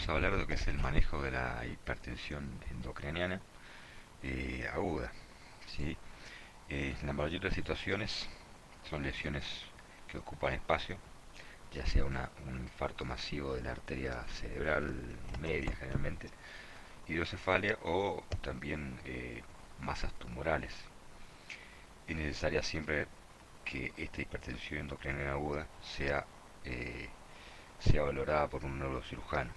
vamos a hablar de lo que es el manejo de la hipertensión endocraniana aguda. ¿Sí? En la mayoría de las situaciones son lesiones que ocupan espacio, ya sea un infarto masivo de la arteria cerebral media generalmente, hidrocefalia o también masas tumorales. Es necesaria siempre que esta hipertensión endocraniana aguda eh, sea valorada por un neurocirujano.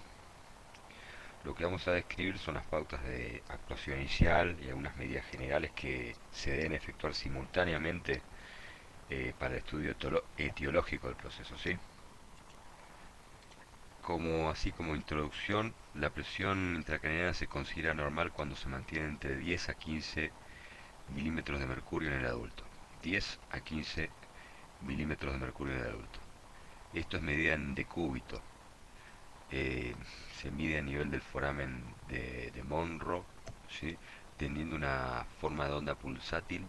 Lo que vamos a describir son las pautas de actuación inicial y algunas medidas generales que se deben efectuar simultáneamente para el estudio etiológico del proceso, ¿sí? Así como introducción, la presión intracraniana se considera normal cuando se mantiene entre 10 a 15 milímetros de mercurio en el adulto. 10 a 15 milímetros de mercurio en el adulto. Esto es medida en decúbito. eh, Se mide a nivel del foramen de Monro, ¿sí? Teniendo una forma de onda pulsátil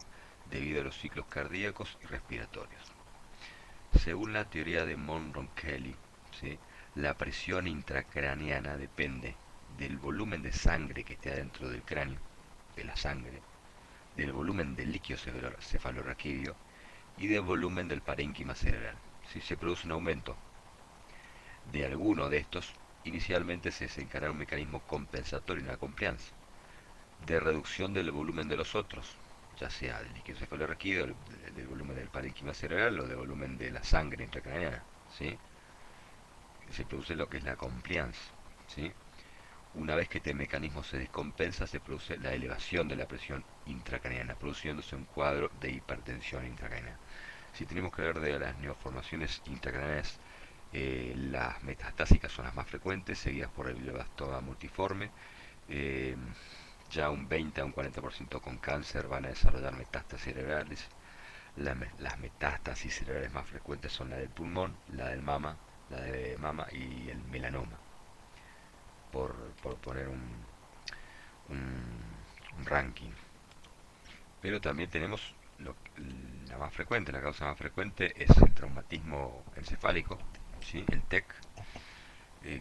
debido a los ciclos cardíacos y respiratorios. Según la teoría de Monro-Kelly, ¿sí? La presión intracraneana depende del volumen de sangre que esté adentro del cráneo, de la sangre, del volumen del líquido cefalorraquídeo y del volumen del parénquima cerebral. Si se produce un aumento de alguno de estos, inicialmente se desencadenará un mecanismo compensatorio en la compliance, de reducción del volumen de los otros, ya sea del líquido cefalorraquídeo, del volumen del parénquima cerebral o del volumen de la sangre intracraneana, ¿sí? Se produce lo que es la compliance, ¿sí? Una vez que este mecanismo se descompensa, se produce la elevación de la presión intracraneana, produciéndose un cuadro de hipertensión intracraneana. Si tenemos que hablar de las neoformaciones intracraneanas, las metastásicas son las más frecuentes, seguidas por el glioblastoma multiforme. Eh, ya un 20 a un 40% con cáncer van a desarrollar metástasis cerebrales. Las metástasis cerebrales más frecuentes son la del pulmón, la de mama y el melanoma, por, por poner un, un ranking. Pero también tenemos la más frecuente, la causa más frecuente es el traumatismo encefálico, ¿sí? El TEC,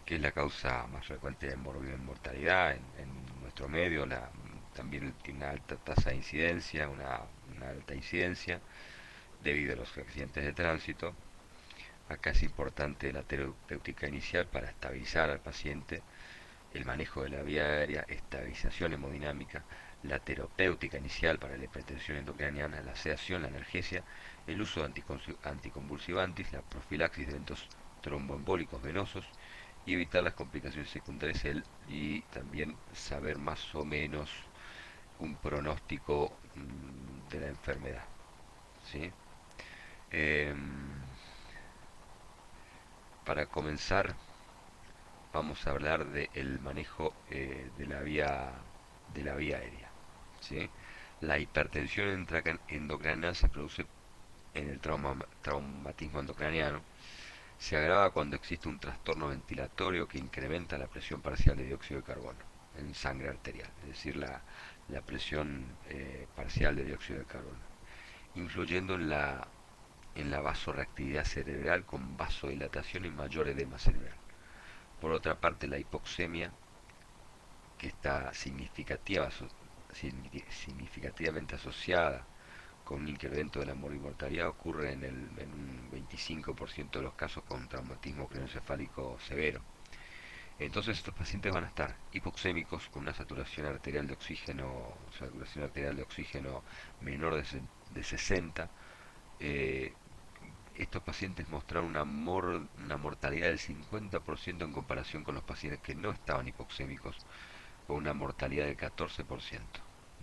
que es la causa más frecuente de mortalidad en nuestro medio. También tiene una alta tasa de incidencia, una alta incidencia debido a los accidentes de tránsito. Acá es importante la terapéutica inicial para estabilizar al paciente, el manejo de la vía aérea, estabilización hemodinámica, la terapéutica inicial para la hipertensión endocraniana, la sedación, la analgesia, el uso de anticonvulsivantes, la profilaxis de eventos tromboembólicos venosos y evitar las complicaciones secundarias y también saber más o menos un pronóstico de la enfermedad, ¿sí? Em, para comenzar vamos a hablar del manejo de la vía aérea, ¿sí? La hipertensión endocraniana se produce en el traumatismo endocraniano. Se agrava cuando existe un trastorno ventilatorio que incrementa la presión parcial de dióxido de carbono en sangre arterial, es decir, la presión parcial de dióxido de carbono, influyendo en la vasoreactividad cerebral con vasodilatación y mayor edema cerebral. Por otra parte, la hipoxemia, que está significativamente asociada con un incremento de la mortalidad, ocurre en un 25% de los casos con traumatismo craneoencefálico severo. Entonces estos pacientes van a estar hipoxémicos con una saturación arterial de oxígeno menor de 60. eh, Estos pacientes mostraron una mortalidad del 50% en comparación con los pacientes que no estaban hipoxémicos, con una mortalidad del 14%.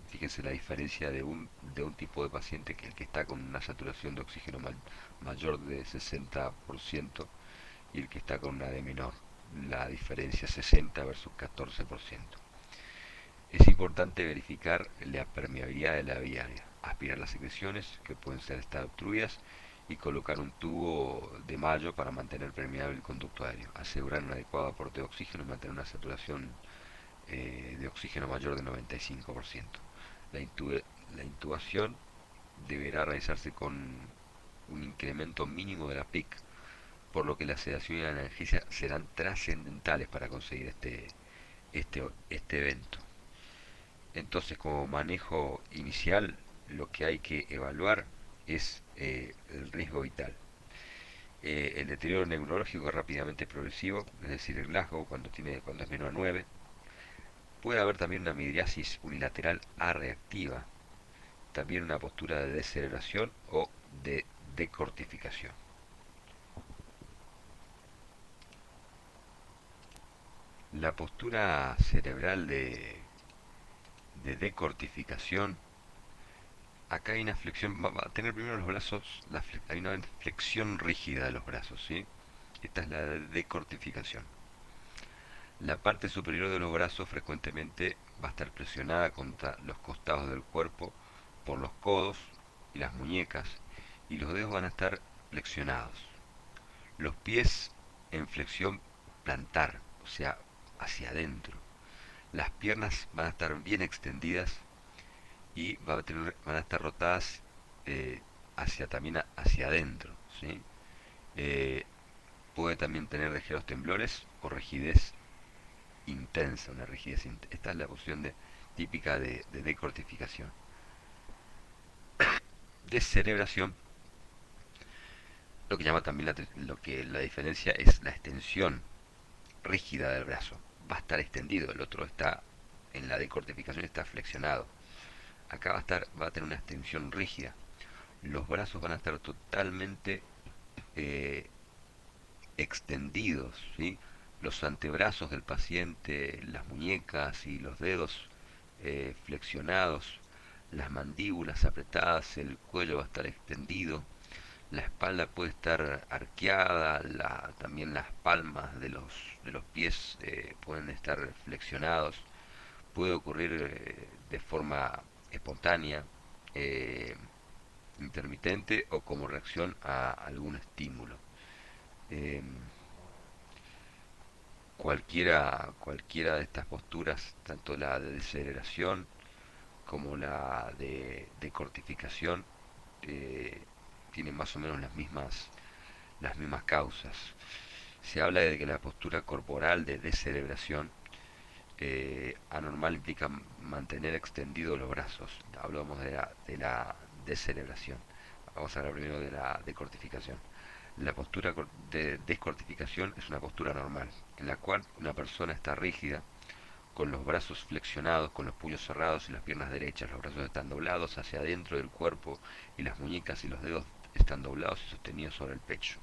Fíjense la diferencia de un tipo de paciente que el que está con una saturación de oxígeno mayor de 60% y el que está con una de menor. La diferencia es 60 versus 14%. Es importante verificar la permeabilidad de la vía aérea, aspirar las secreciones que pueden estar obstruidas y colocar un tubo de mallo para mantener permeable el conducto aéreo, asegurar un adecuado aporte de oxígeno y mantener una saturación de oxígeno mayor de 95%. La, la intubación deberá realizarse con un incremento mínimo de la PIC por lo que la sedación y la analgesia serán trascendentales para conseguir este evento. Entonces, como manejo inicial, lo que hay que evaluar es el riesgo vital. El deterioro neurológico es rápidamente progresivo, es decir, el Glasgow cuando es menor a 9. Puede haber también una midriasis unilateral A reactiva, también una postura de descerebración o de decortificación. La postura cerebral de decortificación, acá hay una flexión, va a tener primero los brazos, hay una flexión rígida de los brazos, ¿sí? Esta es la de decortificación. La parte superior de los brazos frecuentemente va a estar presionada contra los costados del cuerpo por los codos y las muñecas, y los dedos van a estar flexionados. Los pies en flexión plantar, o sea, hacia adentro. Las piernas van a estar bien extendidas y van a estar rotadas también hacia adentro, ¿sí? Eh, Puede también tener ligeros temblores o rigidez intensa, una rigidez esta es la posición típica de decortificación. Descerebración, lo que llama también lo que la diferencia es la extensión rígida del brazo. Va a estar extendido, el otro está en la decortificación está flexionado. Acá va a tener una extensión rígida. Los brazos van a estar totalmente eh, extendidos, ¿sí? Los antebrazos del paciente, las muñecas y los dedos flexionados, las mandíbulas apretadas, el cuello va a estar extendido, la espalda puede estar arqueada, también las palmas de los pies pueden estar flexionados, puede ocurrir de forma espontánea, eh, intermitente o como reacción a algún estímulo. Eh, cualquiera de estas posturas, tanto la de deceleración como la de cortificación, eh, tienen más o menos las mismas causas. Se habla de que la postura corporal de descerebración anormal implica mantener extendidos los brazos. Hablamos de la descerebración. Vamos a hablar primero de la decortificación. La postura de descortificación es una postura normal, en la cual una persona está rígida, con los brazos flexionados, con los puños cerrados y las piernas derechas. Los brazos están doblados hacia adentro del cuerpo y las muñecas y los dedos están doblados y sostenidos sobre el pecho.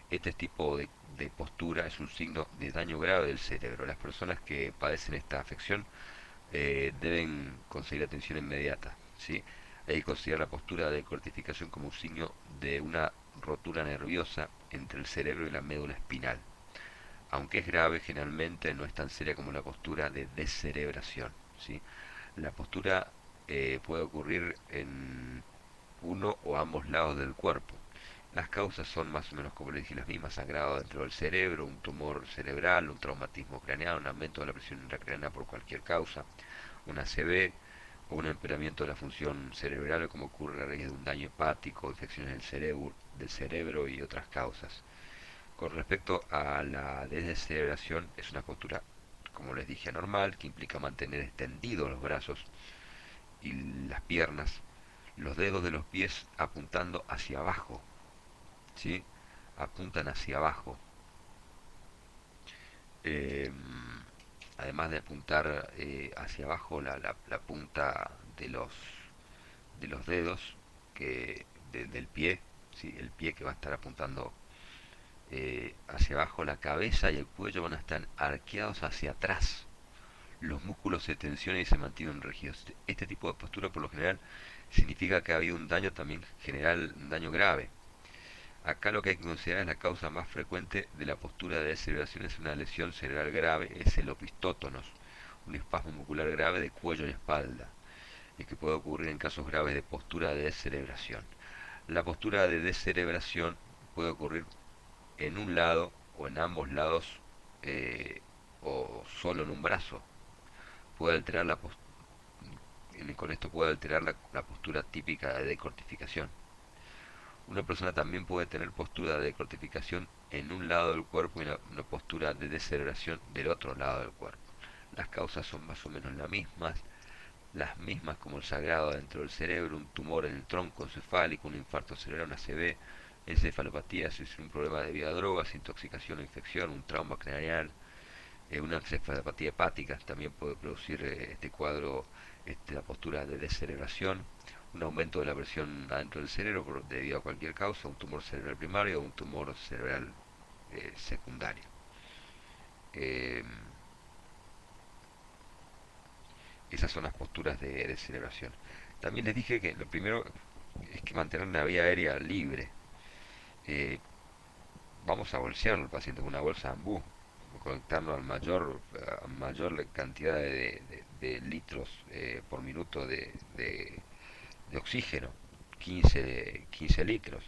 Este tipo de postura es un signo de daño grave del cerebro. Las personas que padecen esta afección deben conseguir atención inmediata, ¿sí? Hay que considerar la postura de cortificación como un signo de una rotura nerviosa entre el cerebro y la médula espinal. Aunque es grave, generalmente no es tan seria como la postura de descerebración, ¿sí? La postura puede ocurrir en uno o ambos lados del cuerpo. Las causas son más o menos, como les dije, las mismas: sangrado dentro del cerebro, un tumor cerebral, un traumatismo craneal, un aumento de la presión intracraneal por cualquier causa, una ACV o un empeoramiento de la función cerebral, como ocurre a raíz de un daño hepático, infecciones del cerebro y otras causas. Con respecto a la descerebración, es una postura, como les dije, anormal, que implica mantener extendidos los brazos y las piernas, los dedos de los pies apuntando hacia abajo, ¿sí? Apuntan hacia abajo. Eh, Además de apuntar hacia abajo, la punta de los dedos del pie, ¿sí? El pie que va a estar apuntando hacia abajo, la cabeza y el cuello van a estar arqueados hacia atrás. Los músculos se tensionan y se mantienen rígidos. Este tipo de postura por lo general significa que ha habido un daño también general, un daño grave. Acá lo que hay que considerar es la causa más frecuente de la postura de descerebración es una lesión cerebral grave, es el opistótonos, un espasmo muscular grave de cuello y espalda, y que puede ocurrir en casos graves de postura de descerebración. La postura de descerebración puede ocurrir en un lado o en ambos lados o solo en un brazo. Puede alterar con esto puede alterar la postura típica de decortificación. Una persona también puede tener postura de cortificación en un lado del cuerpo y una postura de deceleración del otro lado del cuerpo. Las causas son más o menos las mismas como el sagrado dentro del cerebro, un tumor en el tronco encefálico, un infarto cerebral, una ACV, encefalopatía, si es un problema debido a drogas, intoxicación o infección, un trauma craneal, una encefalopatía hepática también puede producir este cuadro, la postura de descerebración, un aumento de la presión adentro del cerebro debido a cualquier causa, un tumor cerebral primario o un tumor cerebral secundario. Eh, Esas son las posturas de celebración. También les dije que lo primero es que mantener una vía aérea libre. Eh, Vamos a bolsearlo al paciente con una bolsa de ambú, conectarlo a mayor cantidad de litros por minuto de oxígeno, 15 litros.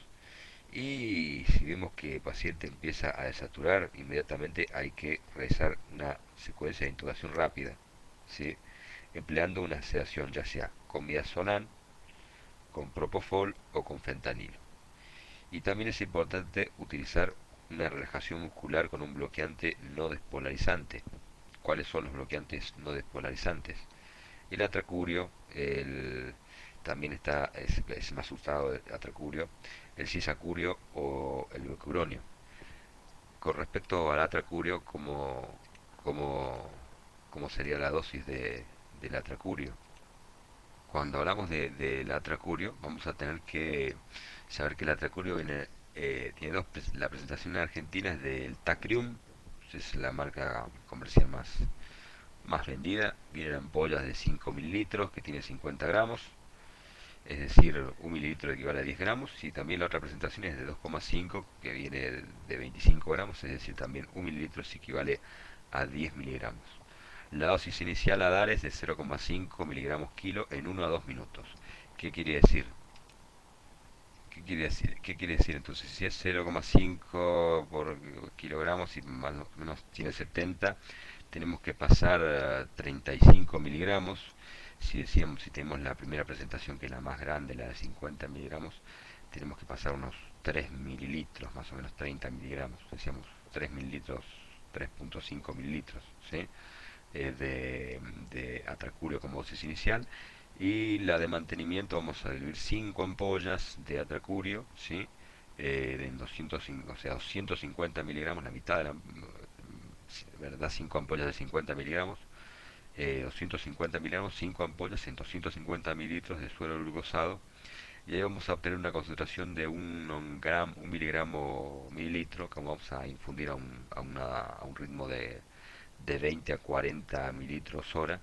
Y si vemos que el paciente empieza a desaturar, inmediatamente hay que realizar una secuencia de intubación rápida, ¿sí? Empleando una sedación ya sea con midazolam, con propofol o con fentanilo. Y también es importante utilizar una relajación muscular con un bloqueante no despolarizante. ¿Cuáles son los bloqueantes no despolarizantes? El atracurio, también es más usado el atracurio, el cisacurio o el becuronio. Con respecto al atracurio, como, ¿cómo sería la dosis del atracurio? Cuando hablamos del atracurio, vamos a tener que saber que el atracurio tiene la presentación en Argentina es del Tacrium, es la marca comercial más vendida, viene en ampollas de 5 mililitros que tiene 50 gramos, es decir, un mililitro equivale a 10 gramos, y también la otra presentación es de 2,5 que viene de 25 gramos, es decir, también un mililitro se equivale a 10 miligramos. La dosis inicial a dar es de 0,5 miligramos kilo en 1 a 2 minutos. ¿Qué quiere decir? ¿Qué quiere decir? ¿Qué quiere decir? Entonces, si es 0,5 por kilogramos y más o menos tiene 70, tenemos que pasar a 35 miligramos. Si tenemos la primera presentación, que es la más grande, la de 50 miligramos, tenemos que pasar unos 3 mililitros, más o menos 30 miligramos. Decíamos 3 mililitros, 3,5 mililitros, ¿sí? De atracurio como dosis inicial, y la de mantenimiento vamos a diluir 5 ampollas de atracurio, ¿sí? De 205, o sea, 250 miligramos, la mitad de la, ¿verdad? 5 ampollas de 50 miligramos, 250 miligramos, 5 ampollas en 250 mililitros de suero glucosado, y ahí vamos a obtener una concentración de un miligramo mililitro que vamos a infundir a un ritmo de 20 a 40 mililitros hora,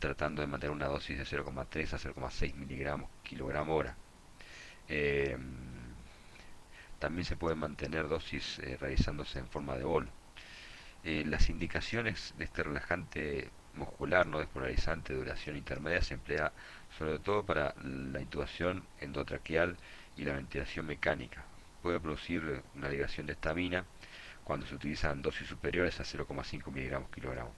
tratando de mantener una dosis de 0,3 a 0,6 miligramos kilogramo hora. Eh, También se pueden mantener dosis realizándose en forma de bol. Las indicaciones de este relajante muscular no despolarizante de duración intermedia se emplea sobre todo para la intubación endotraqueal y la ventilación mecánica. Puede producir una liberación de estamina cuando se utilizan dosis superiores a 0,5 miligramos kilogramo.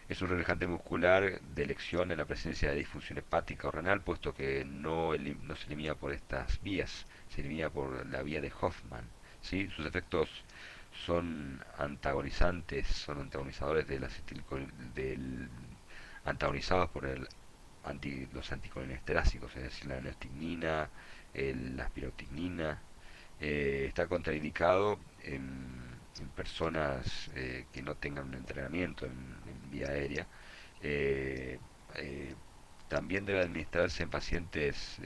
Es un relajante muscular de elección en la presencia de disfunción hepática o renal, puesto que no se elimina por estas vías, se elimina por la vía de Hoffman. ¿Sí? Sus efectos son antagonizadores antagonizados por los anticolinesterácicos, es decir, la neostigmina, la aspiroctignina. Está contraindicado en personas que no tengan un entrenamiento en vía aérea. Eh, eh, También debe administrarse en pacientes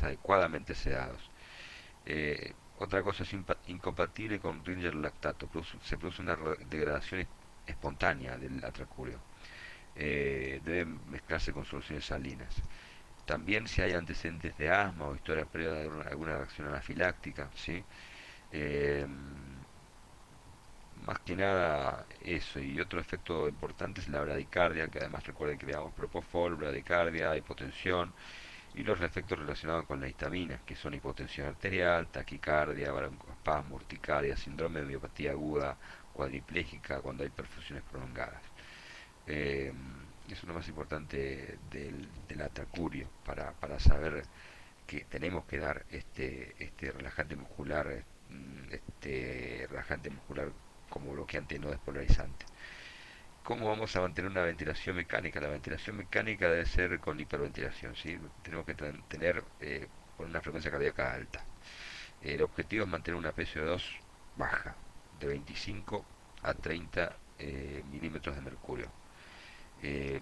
adecuadamente sedados. Otra cosa es incompatible con Ringer lactato. Se produce una degradación espontánea del atracurio. Debe mezclarse con soluciones salinas. También si hay antecedentes de asma o historia previa de alguna reacción anafiláctica, ¿sí? Eh, Más que nada eso, y otro efecto importante es la bradicardia, que además recuerden que le damos propofol, bradicardia, hipotensión, y los efectos relacionados con la histamina, que son hipotensión arterial, taquicardia, broncoespasmo, urticaria, síndrome de miopatía aguda, cuadriplégica, cuando hay perfusiones prolongadas. Eh, Eso es lo más importante del atracurio para saber que tenemos que dar este relajante muscular relajante muscular como bloqueante y no despolarizante. ¿Cómo vamos a mantener una ventilación mecánica? La ventilación mecánica debe ser con hiperventilación, ¿sí? Tenemos que tener con una frecuencia cardíaca alta. El objetivo es mantener una PCO2 baja, de 25 a 30 milímetros de mercurio. Eh,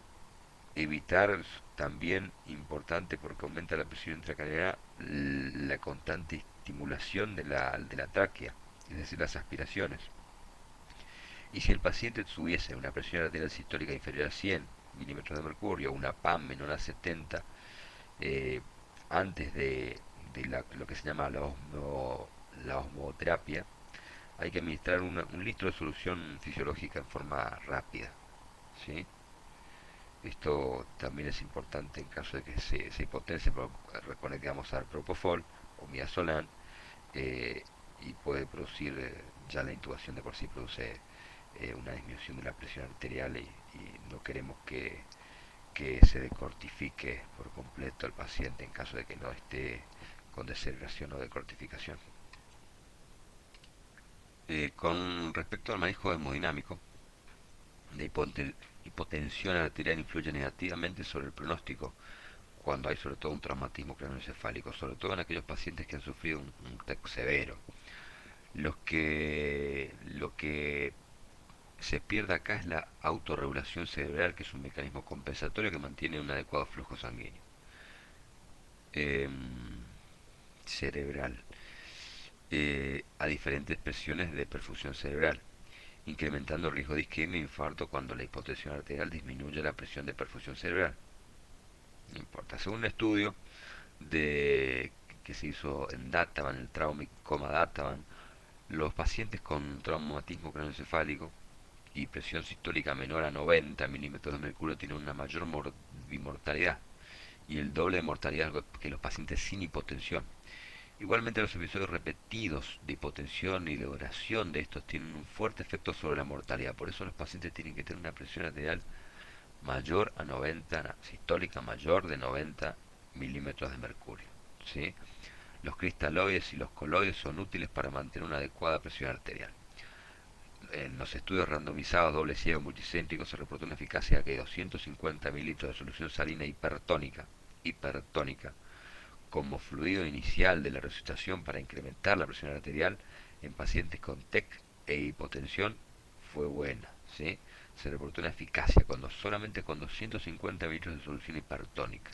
Evitar también importante porque aumenta la presión intracraniana la constante estimulación de la tráquea, es decir, las aspiraciones. Y si el paciente tuviese una presión arterial sistólica inferior a 100 milímetros de mercurio, una PAM menor a 70, eh, antes de lo que se llama la osmoterapia, hay que administrar un litro de solución fisiológica en forma rápida, ¿sí? Esto también es importante en caso de que se hipotense, recuerden que vamos a dar propofol o midazolam, eh, y puede producir, ya la intubación de por sí produce una disminución de la presión arterial y no queremos que se decortifique por completo el paciente en caso de que no esté con deceleración o decortificación. Con respecto al manejo hemodinámico, la hipotensión arterial influye negativamente sobre el pronóstico cuando hay sobre todo un traumatismo craneoencefálico, sobre todo en aquellos pacientes que han sufrido un TEC severo. Lo que se pierde acá es la autorregulación cerebral, que es un mecanismo compensatorio que mantiene un adecuado flujo sanguíneo cerebral a diferentes presiones de perfusión cerebral, incrementando el riesgo de isquemia e infarto cuando la hipotensión arterial disminuye la presión de perfusión cerebral. No importa. Según un estudio que se hizo en Databan, el Trauma y Coma Databan, los pacientes con traumatismo craneoencefálico y presión sistólica menor a 90 milímetros de mercurio tienen una mayor mortalidad y el doble de mortalidad que los pacientes sin hipotensión. Igualmente, los episodios repetidos de hipotensión y de oración de estos tienen un fuerte efecto sobre la mortalidad. Por eso los pacientes tienen que tener una presión arterial mayor a 90, sistólica mayor de 90 milímetros de mercurio, ¿sí? Los cristaloides y los coloides son útiles para mantener una adecuada presión arterial. En los estudios randomizados doble ciego multicéntricos se reportó una eficacia que 250 mililitros de solución salina hipertónica como fluido inicial de la resucitación para incrementar la presión arterial en pacientes con TEC e hipotensión fue buena, ¿sí? Se reportó una eficacia solamente con 250 mililitros de solución hipertónica.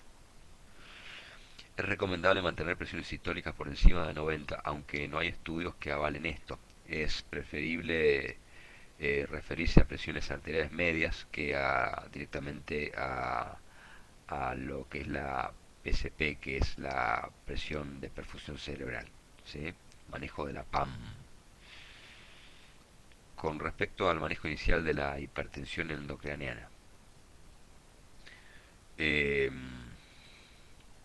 Es recomendable mantener presiones sistólicas por encima de 90, aunque no hay estudios que avalen esto. Es preferible referirse a presiones arteriales medias que directamente a lo que es la PCP, que es la presión de perfusión cerebral, ¿sí? Manejo de la PAM. Con respecto al manejo inicial de la hipertensión endocraniana, eh,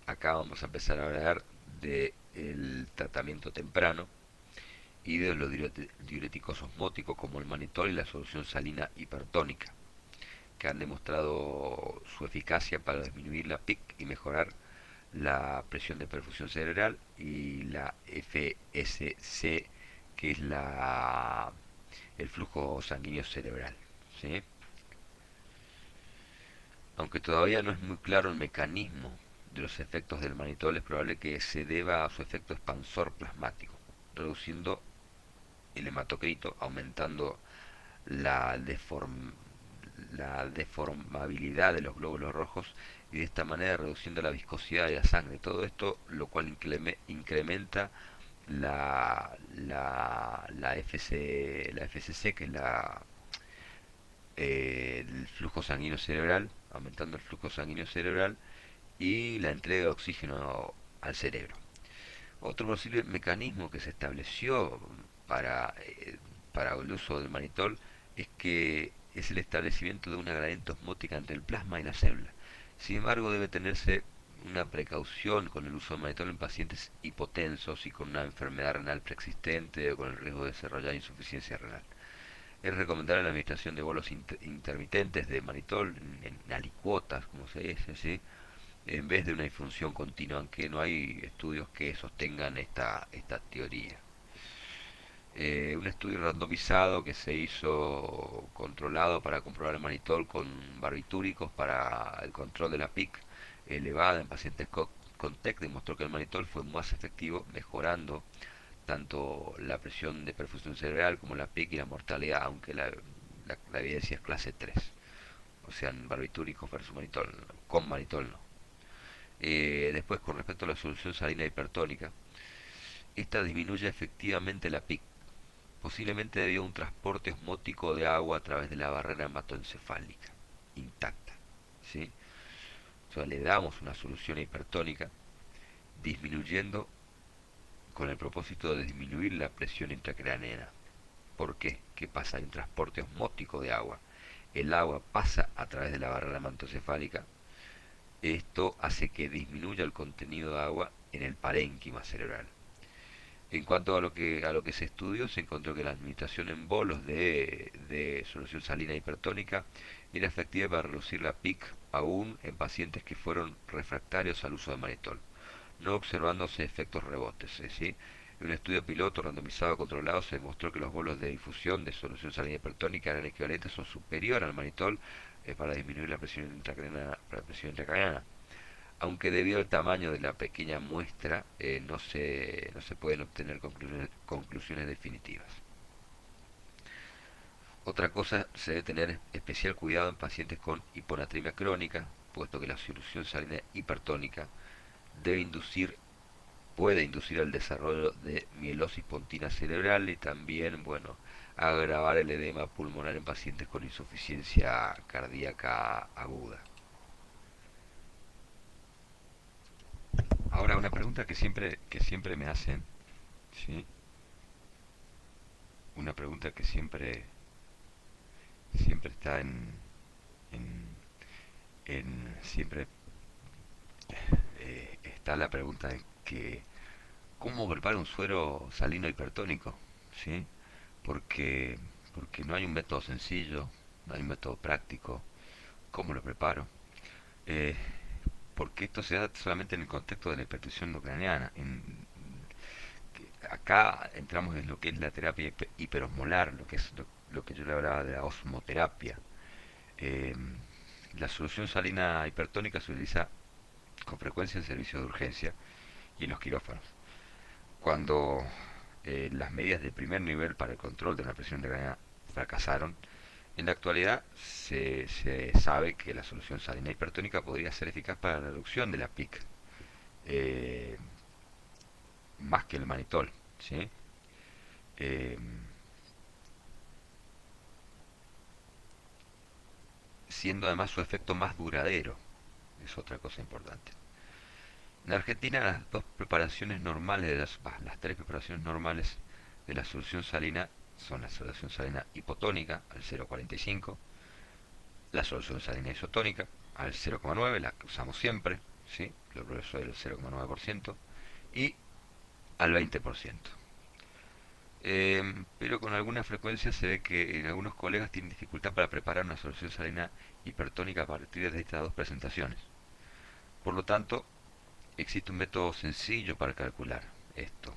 acá vamos a empezar a hablar del tratamiento temprano y de los diuréticos osmóticos como el manitol y la solución salina hipertónica, que han demostrado su eficacia para disminuir la PIC y mejorar la presión de perfusión cerebral, y la FSC, que es el flujo sanguíneo cerebral, ¿sí? Aunque todavía no es muy claro el mecanismo de los efectos del manitol, es probable que se deba a su efecto expansor plasmático, reduciendo el hematocrito, aumentando la, deform, la deformabilidad de los glóbulos rojos y de esta manera reduciendo la viscosidad de la sangre. Todo esto lo cual incrementa la FCC, que es el flujo sanguíneo cerebral, aumentando el flujo sanguíneo cerebral y la entrega de oxígeno al cerebro. Otro posible mecanismo que se estableció para, eh, para el uso del manitol es que es el establecimiento de una gradiente osmótica entre el plasma y la célula. Sin embargo, debe tenerse una precaución con el uso del manitol en pacientes hipotensos y con una enfermedad renal preexistente o con el riesgo de desarrollar insuficiencia renal. Es recomendable la administración de bolos intermitentes de manitol en alicuotas, como se dice, ¿sí? En vez de una infusión continua, aunque no hay estudios que sostengan esta teoría. Un estudio randomizado que se hizo controlado para comprobar el manitol con barbitúricos para el control de la PIC elevada en pacientes con TEC demostró que el manitol fue más efectivo, mejorando tanto la presión de perfusión cerebral como la PIC y la mortalidad, aunque la evidencia es clase 3. O sea, barbitúricos versus manitol, con manitol no. Después, con respecto a la solución salina hipertónica, esta disminuye efectivamente la PIC, posiblemente debido a un transporte osmótico de agua a través de la barrera hematoencefálica intacta. ¿Sí? O sea, le damos una solución hipertónica disminuyendo con el propósito de disminuir la presión intracraneana. ¿Por qué? ¿Qué pasa? Hay un transporte osmótico de agua. El agua pasa a través de la barrera hematoencefálica. Esto hace que disminuya el contenido de agua en el parénquima cerebral. En cuanto a lo que se estudió, se encontró que la administración en bolos de solución salina hipertónica era efectiva para reducir la PIC aún en pacientes que fueron refractarios al uso de manitol, no observándose efectos rebotes. Es decir, en un estudio piloto randomizado controlado se demostró que los bolos de difusión de solución salina hipertónica eran equivalentes o superior al manitol para disminuir la presión intracraneana, aunque debido al tamaño de la pequeña muestra no se pueden obtener conclusiones definitivas. Otra cosa, se debe tener especial cuidado en pacientes con hiponatremia crónica, puesto que la solución salina hipertónica debe inducir, puede inducir al desarrollo de mielosis pontina cerebral y también, bueno, agravar el edema pulmonar en pacientes con insuficiencia cardíaca aguda. Ahora, una pregunta que siempre me hacen, ¿sí? Una pregunta que siempre está en, siempre está la pregunta de que ¿cómo preparo un suero salino hipertónico? ¿Sí? Porque, porque no hay un método sencillo, no hay un método práctico. ¿Cómo lo preparo? Eh, Porque esto se da solamente en el contexto de la hipertensión no craneana. Acá entramos en lo que es la terapia hiperosmolar, lo que es lo que yo le hablaba de la osmoterapia. Eh, la solución salina hipertónica se utiliza con frecuencia en servicios de urgencia y en los quirófanos. Cuando las medidas de primer nivel para el control de la presión de gravedad fracasaron, en la actualidad se sabe que la solución salina hipertónica podría ser eficaz para la reducción de la PIC, eh, más que el manitol. ¿Sí? Eh, Siendo además su efecto más duradero, es otra cosa importante. En Argentina las dos preparaciones normales, las tres preparaciones normales de la solución salina son la solución salina hipotónica al 0,45, la solución salina isotónica al 0,9, la que usamos siempre, ¿sí? Lo grueso del 0,9%, y al 20%. Pero con alguna frecuencia se ve que en algunos colegas tienen dificultad para preparar una solución salina hipertónica a partir de estas dos presentaciones. Por lo tanto, existe un método sencillo para calcular esto,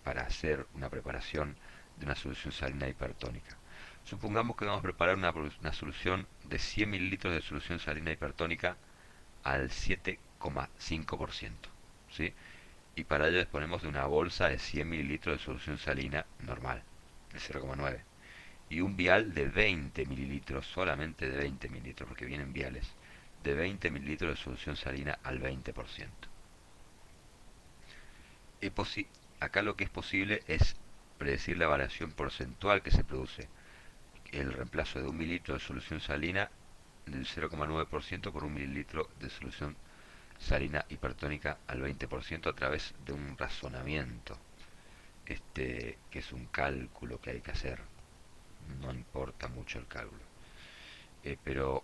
para hacer una preparación de una solución salina hipertónica. Supongamos que vamos a preparar una solución de 100 mililitros de solución salina hipertónica al 7,5%. ¿Sí? Y para ello disponemos de una bolsa de 100 mililitros de solución salina normal, de 0,9. Y un vial de 20 mililitros, solamente de 20 mililitros, porque vienen viales, de 20 mililitros de solución salina al 20%. Acá lo que es posible es predecir la variación porcentual que se produce, el reemplazo de un mililitro de solución salina del 0,9% por un mililitro de solución salina hipertónica al 20% a través de un razonamiento, que es un cálculo que hay que hacer. No importa mucho el cálculo, pero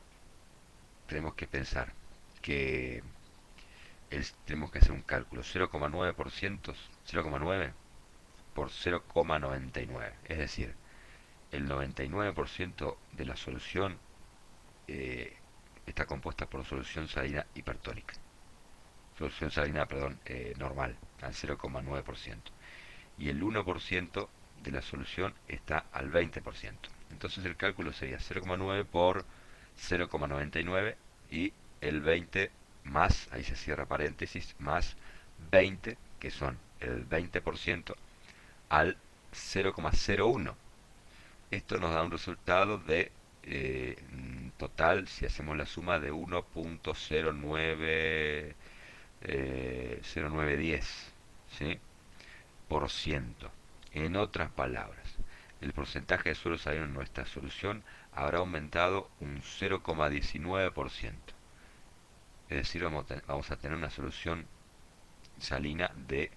tenemos que pensar que tenemos que hacer un cálculo 0,9%, 0,9 por 0,99, es decir, el 99% de la solución eh, está compuesta por solución salina hipertónica, solución salina, perdón, normal, al 0,9%, y el 1% de la solución está al 20%. Entonces el cálculo sería 0,9 por 0,99 y el 20 más, ahí se cierra paréntesis, más 20, que son el 20% al 0,01. Esto nos da un resultado de total, si hacemos la suma, de 1.09 0910, ¿sí? Por ciento. En otras palabras, el porcentaje de suelo salino en nuestra solución habrá aumentado un 0,19%. Es decir, vamos a tener una solución salina de,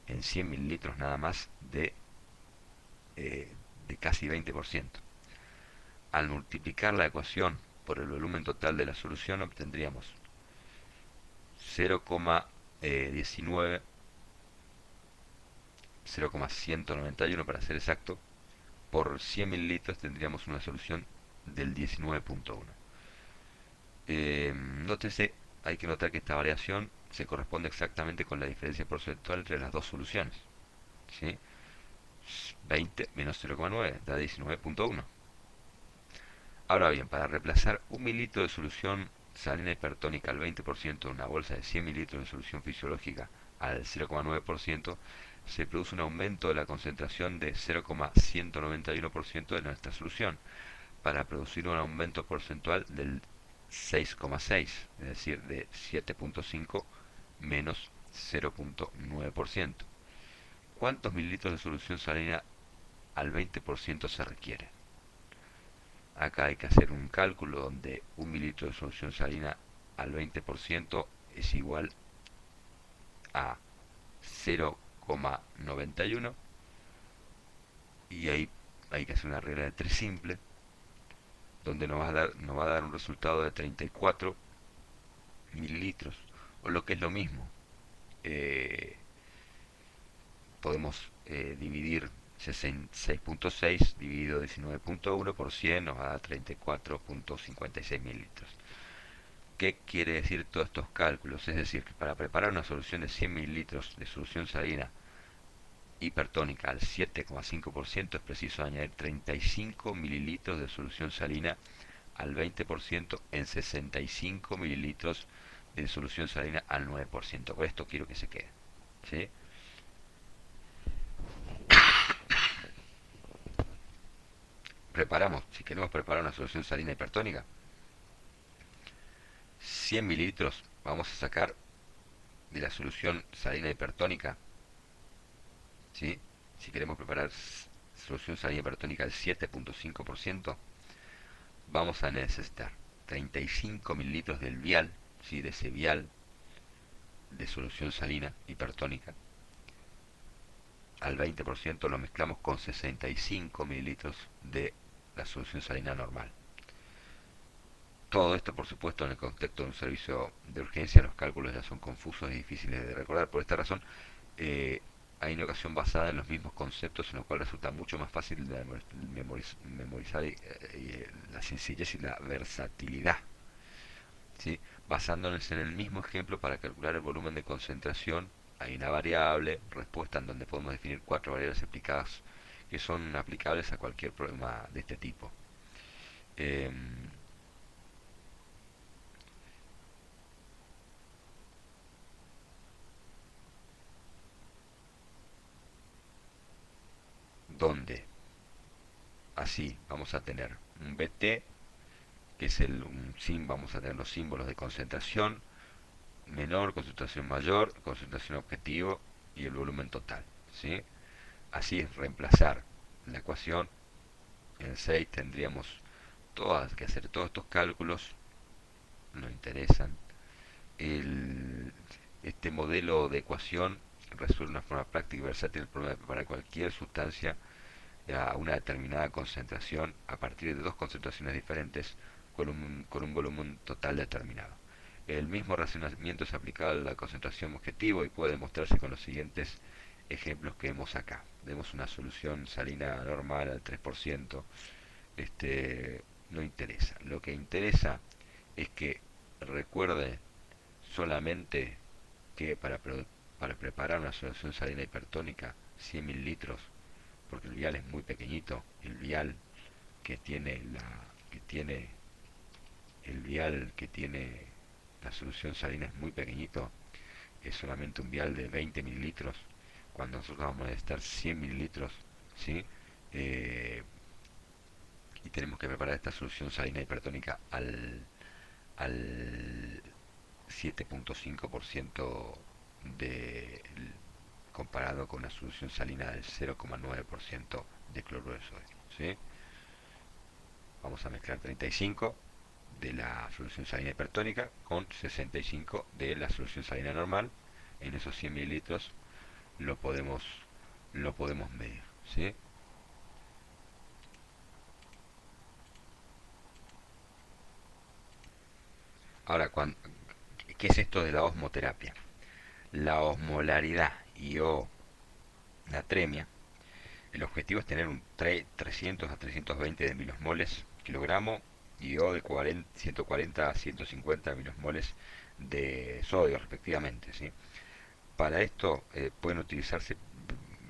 en 100 mililitros nada más, de casi 20%. Al multiplicar la ecuación por el volumen total de la solución obtendríamos 0,19, 0,191 para ser exacto, por 100 mililitros tendríamos una solución del 19,1. Nótese, hay que notar que esta variación se corresponde exactamente con la diferencia porcentual entre las dos soluciones, ¿sí? 20 menos 0,9 da 19,1. Ahora bien, para reemplazar un mililitro de solución salina hipertónica al 20% de una bolsa de 100 mililitros de solución fisiológica al 0,9%, se produce un aumento de la concentración de 0,191% de nuestra solución, para producir un aumento porcentual del 6,6, es decir, de 7,5 menos 0,9%. ¿Cuántos mililitros de solución salina al 20% se requiere? Acá hay que hacer un cálculo donde un mililitro de solución salina al 20% es igual a 0,91, y ahí hay que hacer una regla de 3 simple, donde nos va a dar un resultado de 34 mililitros, o lo que es lo mismo, eh, podemos dividir 6,6 dividido 19,1 por 100, nos va a dar 34,56 mililitros. ¿Qué quiere decir todos estos cálculos? Es decir, que para preparar una solución de 100 mililitros de solución salina hipertónica al 7,5% es preciso añadir 35 mililitros de solución salina al 20% en 65 mililitros de solución salina al 9%. Por esto quiero que se quede, ¿sí? Preparamos, si queremos preparar una solución salina hipertónica, 100 mililitros vamos a sacar de la solución salina hipertónica, ¿sí? Si queremos preparar solución salina hipertónica al 7,5%, vamos a necesitar 35 mililitros del vial, ¿sí? De ese vial de solución salina hipertónica al 20%, lo mezclamos con 65 mililitros de la solución salina normal. Todo esto, por supuesto, en el contexto de un servicio de urgencia, los cálculos ya son confusos y difíciles de recordar. Por esta razón, hay una ocasión basada en los mismos conceptos, en lo cual resulta mucho más fácil de memorizar, la sencillez y la versatilidad, ¿sí? Basándonos en el mismo ejemplo para calcular el volumen de concentración, hay una variable, respuesta, en donde podemos definir 4 variables aplicadas que son aplicables a cualquier problema de este tipo. Donde así vamos a tener un BT, que es vamos a tener los símbolos de concentración menor, concentración mayor, concentración objetivo y el volumen total, ¿sí? Así es reemplazar la ecuación. En 6 tendríamos que hacer todos estos cálculos, nos interesan. Este modelo de ecuación resuelve de una forma práctica y versátil el problema de preparar cualquier sustancia a una determinada concentración a partir de dos concentraciones diferentes con un volumen total determinado. El mismo razonamiento es aplicable a la concentración objetivo y puede demostrarse con los siguientes ejemplos que vemos acá. Vemos una solución salina normal al 3%. No interesa. Lo que interesa es que recuerde solamente que para preparar una solución salina hipertónica 100 mililitros porque el vial es muy pequeñito. El vial que tiene que tiene el vial que tiene la solución salina es muy pequeñito, es solamente un vial de 20 mililitros, cuando nosotros vamos a necesitar 100 mililitros, ¿sí? Eh, y tenemos que preparar esta solución salina hipertónica al 7.5% de, comparado con la solución salina del 0,9% de cloruro de sodio, ¿sí? Vamos a mezclar 35 de la solución salina hipertónica con 65 de la solución salina normal. En esos 100 mililitros lo podemos, lo podemos medir, ¿sí? Ahora, ¿qué es esto de la osmoterapia? La osmolaridad y o natremia, el objetivo es tener un 300 a 320 de milosmoles kilogramo y o de 140 a 150 milosmoles de sodio respectivamente, ¿sí? Para esto pueden utilizarse,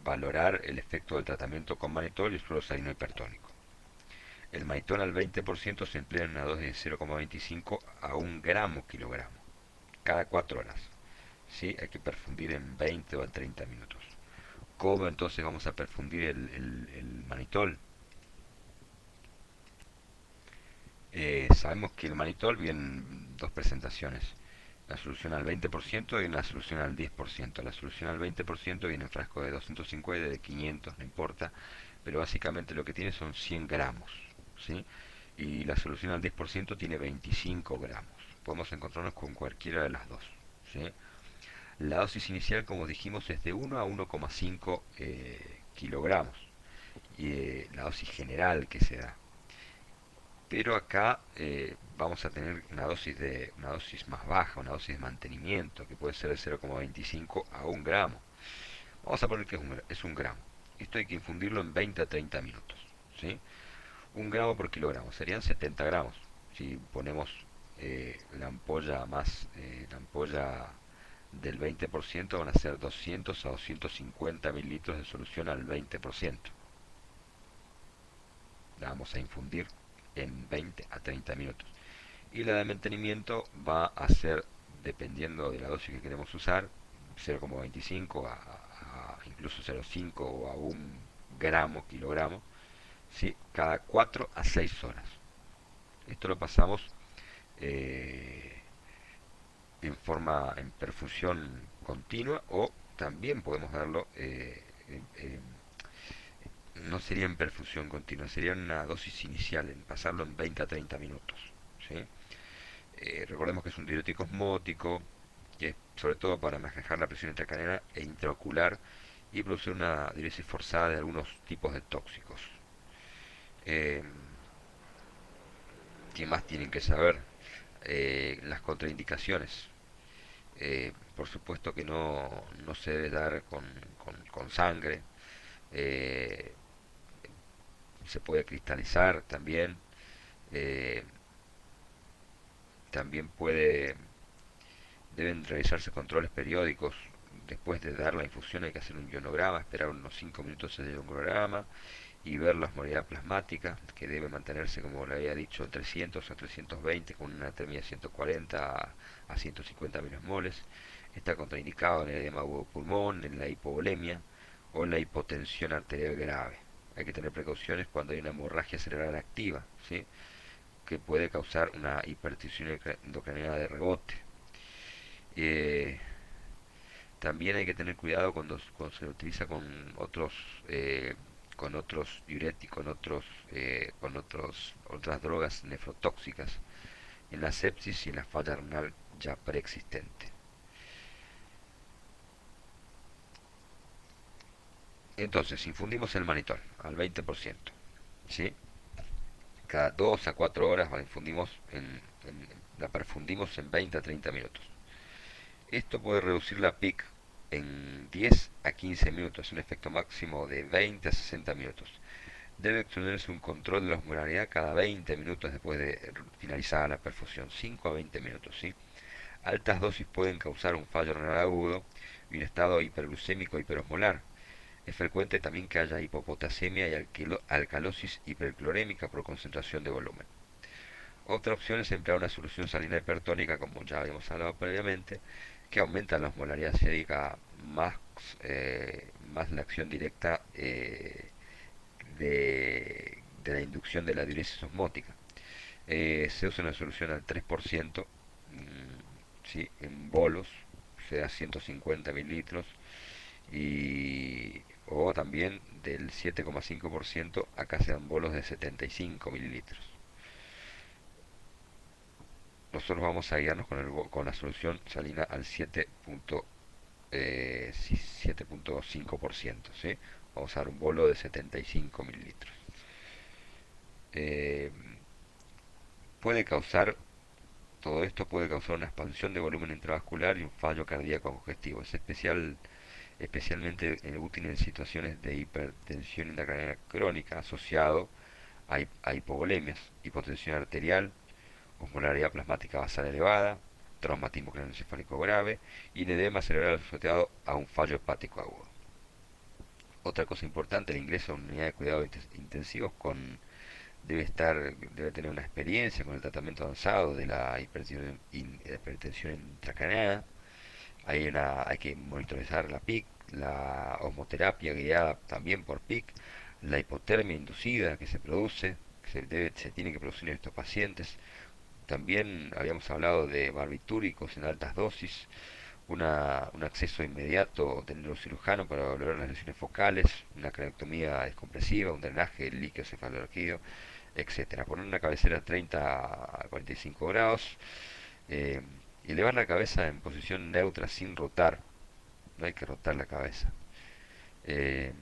valorar el efecto del tratamiento con manitol y suero salino hipertónico. El manitol al 20% se emplea en una dosis de 0,25 a 1 gramo kilogramo cada 4 horas. ¿Sí? Hay que perfundir en 20 o 30 minutos. ¿Cómo entonces vamos a perfundir el manitol? Sabemos que el manitol viene en dos presentaciones. La solución al 20% y una solución al 10%. La solución al 20% viene en frasco de 250, de 500, no importa, pero básicamente lo que tiene son 100 gramos, ¿sí? Y la solución al 10% tiene 25 gramos. Podemos encontrarnos con cualquiera de las dos, ¿sí? La dosis inicial, como dijimos, es de 1 a 1,5 kilogramos, y la dosis general que se da. Pero acá vamos a tener una dosis más baja, una dosis de mantenimiento, que puede ser de 0,25 a 1 gramo. Vamos a poner que es un gramo. Esto hay que infundirlo en 20 a 30 minutos, ¿sí? 1 gramo por kilogramo, serían 70 gramos. Si ponemos la ampolla del 20%, van a ser 200 a 250 mililitros de solución al 20%. La vamos a infundir en 20 a 30 minutos. Y la de mantenimiento va a ser, dependiendo de la dosis que queremos usar, 0,25 a incluso 0,5 o a 1 gramo, kilogramo, ¿sí? Cada 4 a 6 horas. Esto lo pasamos eh, en perfusión continua, o también podemos darlo, no sería en perfusión continua, sería una dosis inicial, en pasarlo en 20 a 30 minutos, ¿sí? Recordemos que es un diurético osmótico, que es sobre todo para manejar la presión intracraniana e intraocular y producir una diuresis forzada de algunos tipos de tóxicos. Eh, ¿Qué más tienen que saber? Las contraindicaciones. Por supuesto que no se debe dar con sangre. Eh, Se puede cristalizar también. Eh, También deben realizarse controles periódicos. Después de dar la infusión hay que hacer un ionograma, esperar unos 5 minutos el ionograma y ver la osmolaridad plasmática, que debe mantenerse, como le había dicho, 300 a 320 con una termina de 140 a 150 milimoles. Está contraindicado en el edema agudo pulmón, en la hipovolemia o en la hipotensión arterial grave. Hay que tener precauciones cuando hay una hemorragia cerebral activa, ¿sí? Que puede causar una hipertensión endocrinal de rebote. Eh, También hay que tener cuidado cuando se utiliza con otros diuréticos, otras drogas nefrotóxicas en la sepsis y en la falla renal ya preexistente. Entonces, infundimos el manitol al 20%, ¿sí? Cada 2 a 4 horas la perfundimos en 20 a 30 minutos. Esto puede reducir la PIC en 10 a 15 minutos, un efecto máximo de 20 a 60 minutos. Debe extenderse un control de la osmolaridad cada 20 minutos después de finalizada la perfusión, 5 a 20 minutos, ¿sí? Altas dosis pueden causar un fallo renal agudo y un estado hiperglucémico hiperosmolar. Es frecuente también que haya hipopotasemia y alcalosis hiperclorémica por concentración de volumen. Otra opción es emplear una solución salina hipertónica, como ya habíamos hablado previamente, que aumenta la osmolaridad sérica más, más la acción directa de la inducción de la diuresis osmótica. Se usa una solución al 3%, ¿sí? En bolos, sea 150 mililitros, o también del 7,5%, acá sean bolos de 75 mililitros. Nosotros vamos a guiarnos con la solución salina al 7,5%, ¿sí? Vamos a dar un bolo de 75 mililitros. Eh, puede causar, todo esto puede causar una expansión de volumen intravascular y un fallo cardíaco congestivo. Es especialmente útil en situaciones de hipertensión intracraniana crónica asociado a hipovolemias, hipotensión arterial, osmolaridad plasmática basal elevada, traumatismo craneoencefálico grave y un edema cerebral asociado a un fallo hepático agudo. Otra cosa importante, el ingreso a una unidad de cuidados intensivos debe tener una experiencia con el tratamiento avanzado de la hipertensión intracraneana. Hay que monitorizar la PIC, la osmoterapia guiada también por PIC, la hipotermia inducida que se produce, se tiene que producir en estos pacientes. También habíamos hablado de barbitúricos en altas dosis, un acceso inmediato del neurocirujano para valorar las lesiones focales, una cranectomía descompresiva, un drenaje líquido cefalorraquídeo, etcétera. Poner una cabecera 30 a 45 grados, eh, y elevar la cabeza en posición neutra sin rotar, no hay que rotar la cabeza. Eh,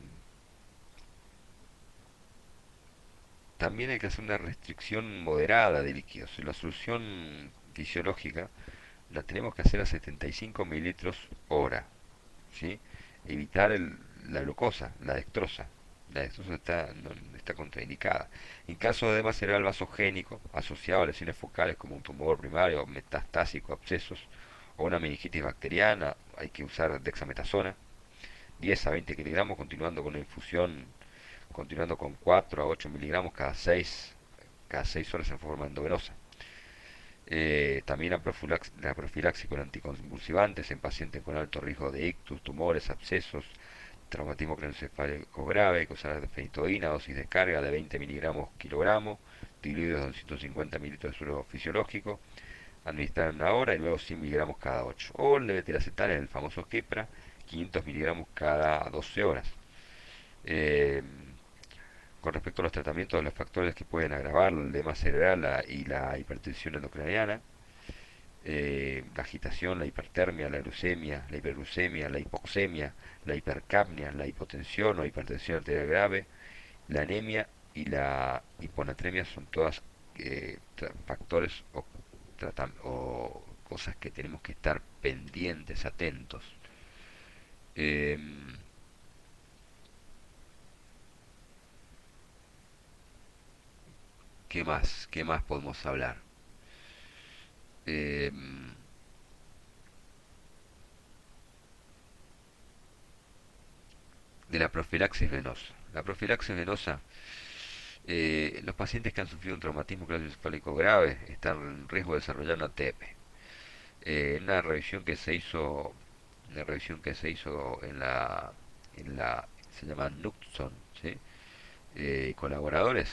También hay que hacer una restricción moderada de líquidos. La solución fisiológica la tenemos que hacer a 75 mililitros hora, ¿sí? Evitar la glucosa, la dextrosa. La dextrosa está contraindicada. En caso de edema cerebral vasogénico asociado a lesiones focales como un tumor primario, metastásico, abscesos o una meningitis bacteriana, hay que usar dexametasona, 10 a 20 miligramos, continuando con una infusión, continuando con 4 a 8 miligramos cada 6 horas en forma endovenosa. También la profilaxis con anticonvulsivantes en pacientes con alto riesgo de ictus, tumores, abscesos, traumatismo craneoencefálico grave, que usar fenitoína, dosis de carga de 20 miligramos kilogramo, diluidos en 150 mililitros de suero fisiológico, administrar en una hora y luego 100 miligramos cada 8. O el levetiracetal, el famoso Keppra, 500 miligramos cada 12 horas. Eh, con respecto a los tratamientos de los factores que pueden agravar el edema cerebral y la hipertensión endocraniana, la agitación, la hipertermia, la leucemia, la hiperglucemia, la hipoxemia, la hipercapnia, la hipotensión o hipertensión arterial grave, la anemia y la hiponatremia son todas factores o cosas que tenemos que estar pendientes, atentos. Eh, ¿Qué más? ¿Qué más podemos hablar? Eh, de la profilaxis venosa. La profilaxis venosa, los pacientes que han sufrido un traumatismo craneoencefálico grave están en riesgo de desarrollar una TEP. Una revisión que se hizo, se llama Knudson, ¿sí? Colaboradores,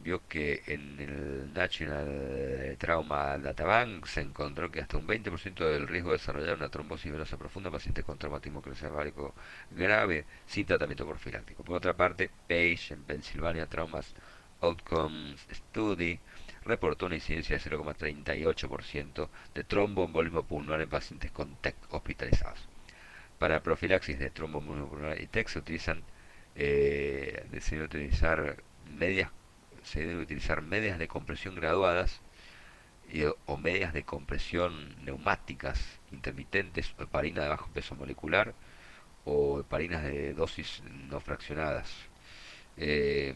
vio que en el National Trauma Databank se encontró que hasta un 20% del riesgo de desarrollar una trombosis venosa profunda en pacientes con traumatismo craneoencefálico grave sin tratamiento profiláctico. Por otra parte, Page en Pennsylvania Traumas Outcomes Study reportó una incidencia de 0,38% de tromboembolismo pulmonar en pacientes con TEC hospitalizados. Para profilaxis de tromboembolismo pulmonar y TEC se debe utilizar medias medias de compresión graduadas o medias de compresión neumáticas intermitentes o heparina de bajo peso molecular o heparinas de dosis no fraccionadas. Eh,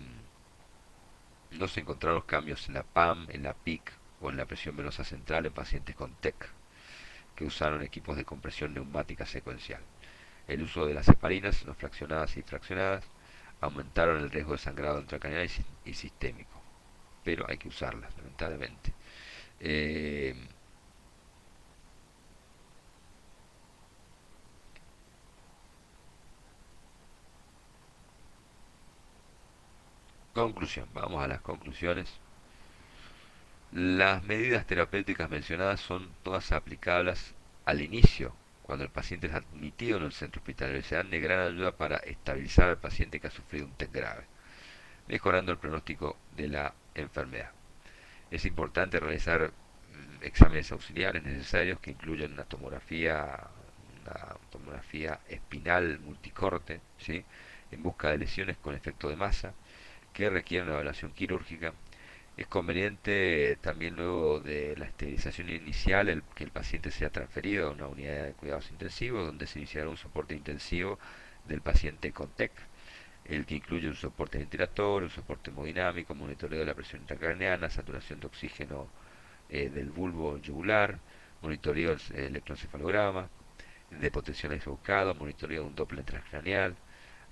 no se encontraron cambios en la PAM, en la PIC o en la presión venosa central en pacientes con TEC que usaron equipos de compresión neumática secuencial. El uso de las heparinas, no fraccionadas y fraccionadas, aumentaron el riesgo de sangrado intracraneal y sistémico, pero hay que usarlas, lamentablemente. Eh, Conclusión, vamos a las conclusiones. Las medidas terapéuticas mencionadas son todas aplicables al inicio, cuando el paciente es admitido en el centro hospitalario, y se dan de gran ayuda para estabilizar al paciente que ha sufrido un TEC grave, mejorando el pronóstico de la enfermedad. Es importante realizar exámenes auxiliares necesarios que incluyen una tomografía espinal multicorte, ¿sí? En busca de lesiones con efecto de masa que requieren una evaluación quirúrgica. Es conveniente también luego de la esterilización inicial que el paciente sea transferido a una unidad de cuidados intensivos donde se iniciará un soporte intensivo del paciente con TEC, el que incluye un soporte ventilatorio, un soporte hemodinámico, monitoreo de la presión intracraneana, saturación de oxígeno del bulbo yugular, monitoreo del electroencefalograma, de potencial isocado, monitoreo de un Doppler transcraneal,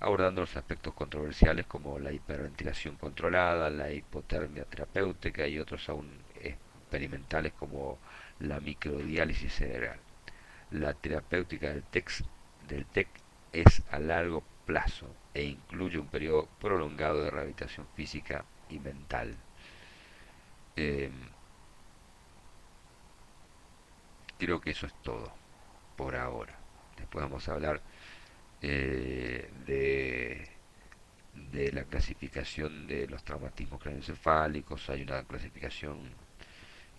abordando los aspectos controversiales como la hiperventilación controlada, la hipotermia terapéutica y otros aún experimentales como la microdiálisis cerebral. La terapéutica del TEC es a largo plazo e incluye un periodo prolongado de rehabilitación física y mental. Eh, Creo que eso es todo por ahora. Después vamos a hablar de la clasificación de los traumatismos craneoencefálicos. Hay una clasificación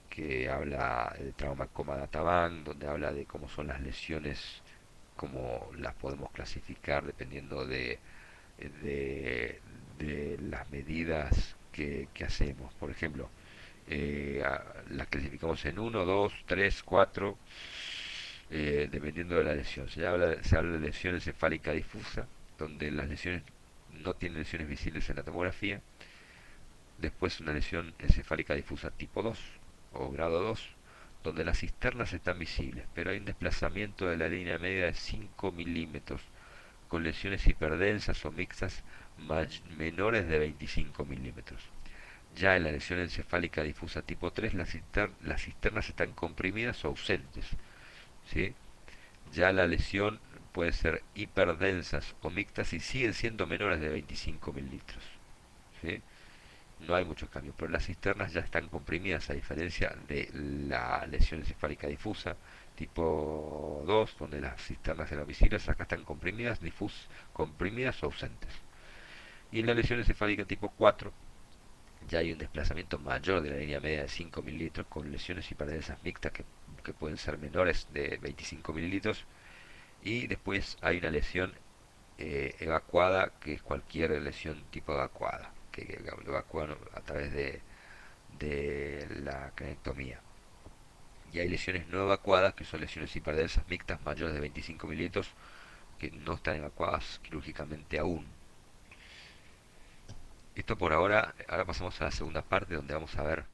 que habla de trauma coma databank, donde habla de cómo son las lesiones, cómo las podemos clasificar dependiendo de, de las medidas que hacemos. Por ejemplo, las clasificamos en uno 2 3 4 dependiendo de la lesión. Se habla de lesión encefálica difusa, donde las lesiones no tienen lesiones visibles en la tomografía. Después una lesión encefálica difusa tipo 2 o grado 2, donde las cisternas están visibles, pero hay un desplazamiento de la línea media de 5 milímetros, con lesiones hiperdensas o mixtas menores de 25 milímetros. Ya en la lesión encefálica difusa tipo 3, las cisternas están comprimidas o ausentes, ¿sí? Ya la lesión puede ser hiperdensas o mixtas y siguen siendo menores de 25 mililitros, ¿sí? No hay muchos cambios, pero las cisternas ya están comprimidas, a diferencia de la lesión encefálica difusa tipo 2, donde las cisternas eran visibles, acá están comprimidas o ausentes. Y en la lesión encefálica tipo 4 ya hay un desplazamiento mayor de la línea media de 5 mililitros, con lesiones hiperdensas mixtas que pueden ser menores de 25 mililitros. Y después hay una lesión evacuada, que es cualquier lesión tipo evacuada, que lo evacúan a través de la cranectomía. Y hay lesiones no evacuadas, que son lesiones hiperdensas mixtas mayores de 25 mililitros, que no están evacuadas quirúrgicamente aún. Esto por ahora. Ahora pasamos a la segunda parte, donde vamos a ver